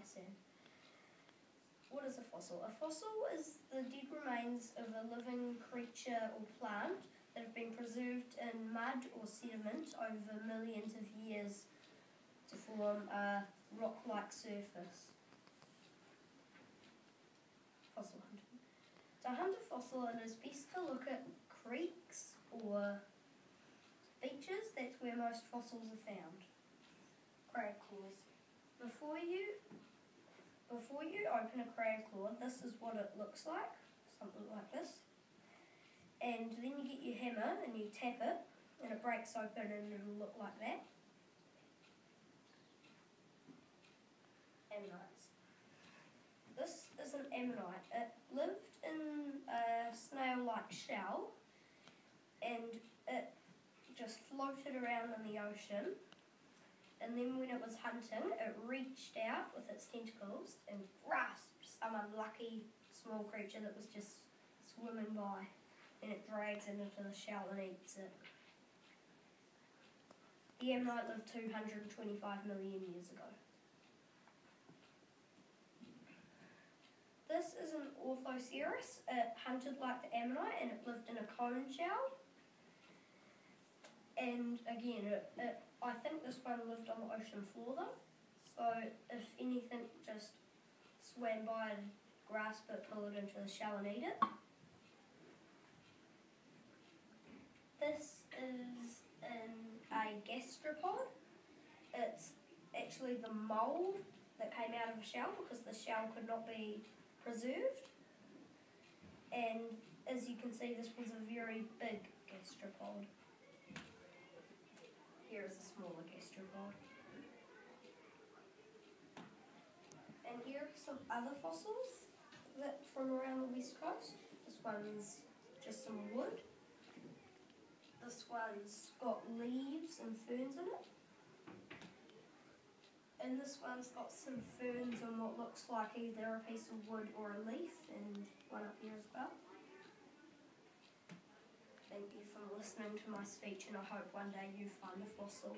Pliocene. What is a fossil? A fossil is the dead remains of a living creature or plant that have been preserved in mud or sediment over millions of years to form a rock-like surface. Fossil hunting. To hunt a fossil, it is best to look at creeks or beaches. That's where most fossils are found. Crab claws. Before you open a crab claw, this is what it looks like, something like this. And then you get your hammer and you tap it and it breaks open and it'll look like that. Ammonites. This is an ammonite. It lived in a snail-like shell and it just floated around in the ocean. And then when it was hunting, it reached out with its tentacles and grasped some unlucky small creature that was just swimming by. And it drags it into the shell and eats it. The ammonite lived 225 million years ago. This is an Orthoceras. It hunted like the ammonite and it lived in a cone shell. And again, I think this one lived on the ocean floor though. So if anything just swam by and grasped it, pull it into the shell and eat it. This is a gastropod. It's actually the mould that came out of a shell because the shell could not be preserved. And as you can see, this was a very big gastropod. Here is a smaller gastropod. And here are some other fossils that from around the west coast. This one's just some wood. This one's got leaves and ferns in it. And this one's got some ferns and what looks like either a piece of wood or a leaf, and one up here as well. Thank you for listening to my speech, and I hope one day you find a fossil.